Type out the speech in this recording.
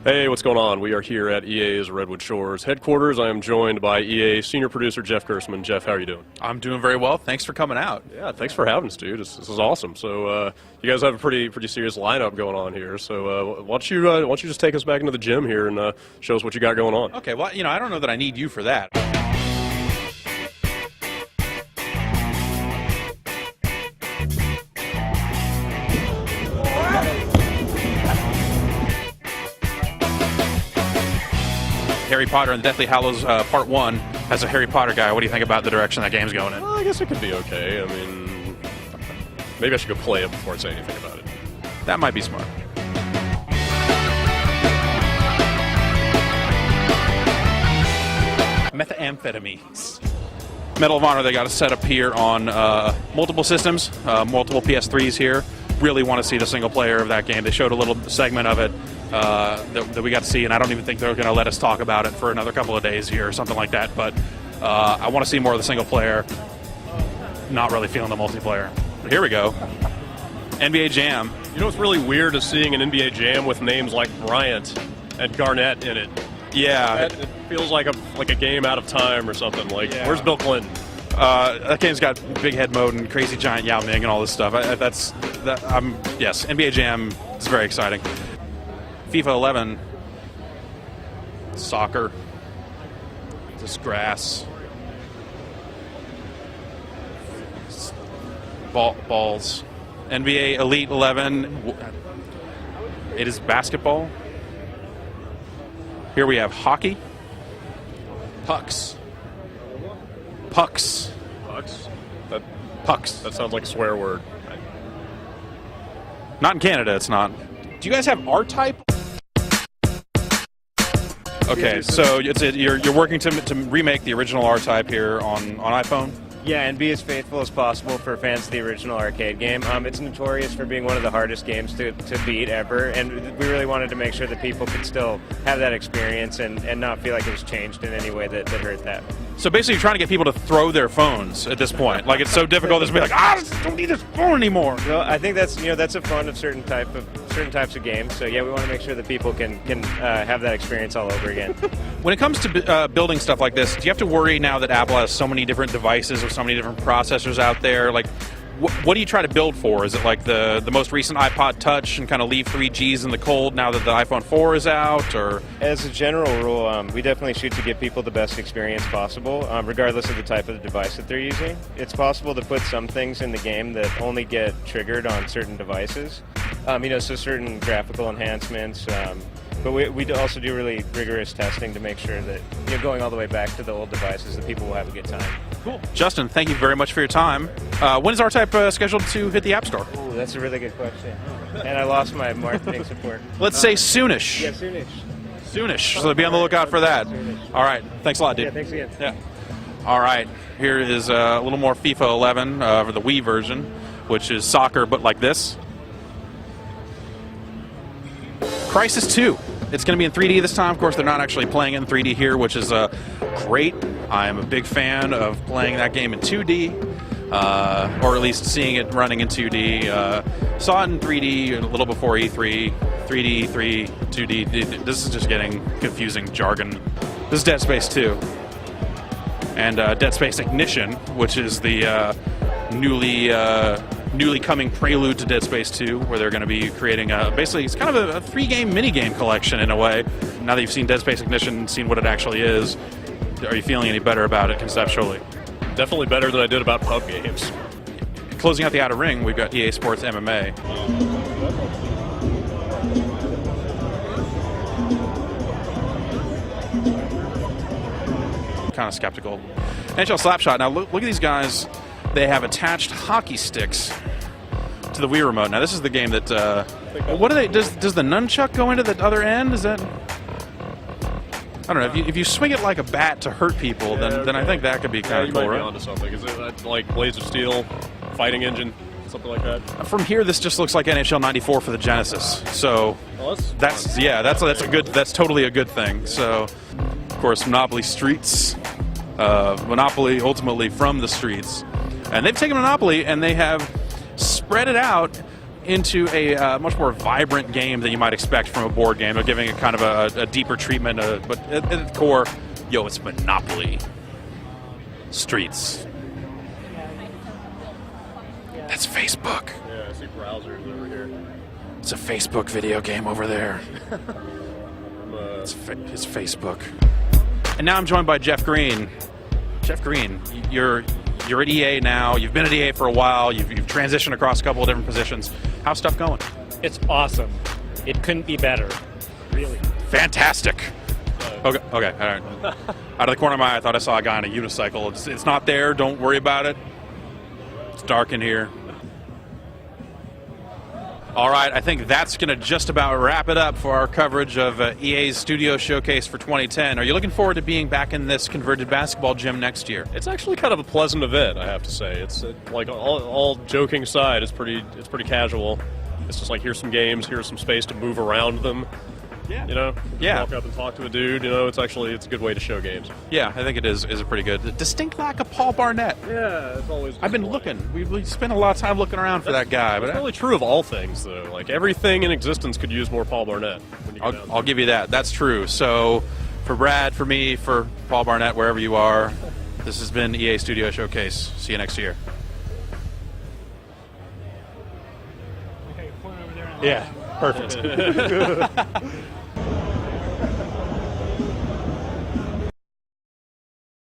Hey, what's going on? We are here at EA's Redwood Shores headquarters. I am joined by EA senior producer Jeff Gerstmann. Jeff, how are you doing? I'm doing very well. Thanks for coming out. Yeah, thanks for having us, dude. This is awesome. So, you guys have a pretty serious lineup going on here. So, why don't you just take us back into the gym here and show us what you got going on? Okay, well, I don't know that I need you for that. Harry Potter and Deathly Hallows Part 1, as a Harry Potter guy, what do you think about the direction that game's going in? Well, I guess it could be okay. I mean, maybe I should go play it before I say anything about it. That might be smart. Methamphetamines. Medal of Honor, they got a setup here on multiple systems, multiple PS3s here. Really want to see the single player of that game. They showed a little segment of it that we got to see, and I don't even think they're going to let us talk about it for another couple of days here or something like that. But I want to see more of the single player. Not really feeling the multiplayer. But here we go. NBA Jam. You know what's really weird is seeing an NBA Jam with names like Bryant and Garnett in it. Yeah. It feels like a game out of time or something. Like, Yeah. Where's Bill Clinton? That game's got big head mode and crazy giant Yao Ming and all this stuff. Yes, NBA Jam is very exciting. FIFA 11, soccer, just grass, balls. NBA Elite 11, it is basketball. Here we have hockey, pucks. Pucks? Pucks. That sounds like a swear word. Not in Canada, it's not. Do you guys have R-Type? Okay, so you're working to remake the original R-Type here on iPhone? Yeah, and be as faithful as possible for fans of the original arcade game. It's notorious for being one of the hardest games to beat ever, and we really wanted to make sure that people could still have that experience and not feel like it was changed in any way that hurt that. So basically you're trying to get people to throw their phones at this point. Like, it's so difficult to be like, I don't need this phone anymore. Well, I think that's a fun of certain types of games. So yeah, we want to make sure that people can have that experience all over again. When it comes to building stuff like this, do you have to worry now that Apple has so many different devices with so many different processors out there? Like, what do you try to build for? Is it like the most recent iPod Touch and kind of leave 3Gs in the cold now that the iPhone 4 is out? Or as a general rule, we definitely shoot to give people the best experience possible, regardless of the type of the device that they're using. It's possible to put some things in the game that only get triggered on certain devices, so certain graphical enhancements. But we also do really rigorous testing to make sure that going all the way back to the old devices, that people will have a good time. Cool. Justin, thank you very much for your time. When is R-Type scheduled to hit the App Store? Ooh, that's a really good question. And I lost my marketing support. Let's say soonish. Yeah, soonish. Soonish. So be on the lookout for that. All right. Thanks a lot, dude. Yeah, thanks again. Yeah. All right. Here is a little more FIFA 11 for the Wii version, which is soccer but like this. Crysis 2. It's going to be in 3D this time. Of course, they're not actually playing it in 3D here, which is great. I am a big fan of playing that game in 2D, or at least seeing it running in 2D. Saw it in 3D a little before E3. 3D, 2D. This is just getting confusing jargon. This is Dead Space 2. And Dead Space Ignition, which is the newly coming prelude to Dead Space 2, where they're going to be creating basically it's kind of a 3-game minigame collection in a way. Now that you've seen Dead Space Ignition, seen what it actually is, are you feeling any better about it conceptually? Definitely better than I did about pub games. Closing out the outer ring, we've got EA Sports MMA. Kind of skeptical. NHL Slapshot. Now look at these guys. They have attached hockey sticks to the Wii remote. Now this is the game that. What do they? Does the nunchuck go into the other end? Is that? I don't know. If you swing it like a bat to hurt people, then I think that could be kind of cool, you might right? be onto something. Is it like Blades of Steel, fighting engine, something like that? From here, this just looks like NHL '94 for the Genesis. So Well, that's totally a good thing. So, of course, Monopoly Streets, Monopoly ultimately from the streets, and they've taken Monopoly and they have spread it out into a much more vibrant game than you might expect from a board game. They're giving it kind of a deeper treatment, but at the core, it's Monopoly. Streets. That's Facebook. Yeah, I see browsers over here. It's a Facebook video game over there. It's Facebook. And now I'm joined by Jeff Green. Jeff Green, you're at EA now. You've been at EA for a while. You've transitioned across a couple of different positions. How's stuff going? It's awesome. It couldn't be better. Really. Fantastic. Okay, all right. Out of the corner of my eye, I thought I saw a guy on a unicycle. It's not there. Don't worry about it. It's dark in here. All right, I think that's going to just about wrap it up for our coverage of EA's Studio Showcase for 2010. Are you looking forward to being back in this converted basketball gym next year? It's actually kind of a pleasant event, I have to say. It's like all joking aside, it's pretty casual. It's just like here's some games, here's some space to move around them. Yeah. Walk up and talk to a dude. It's a good way to show games. Yeah, I think it is a pretty good. The distinct lack of Paul Barnett. Yeah, it's always. I've been looking. We spent a lot of time looking around for that guy. But it's really true of all things, though. Like everything in existence could use more Paul Barnett. I'll give you that. That's true. So, for Brad, for me, for Paul Barnett, wherever you are, this has been EA Studio Showcase. See you next year. Okay, point over there. Yeah, perfect.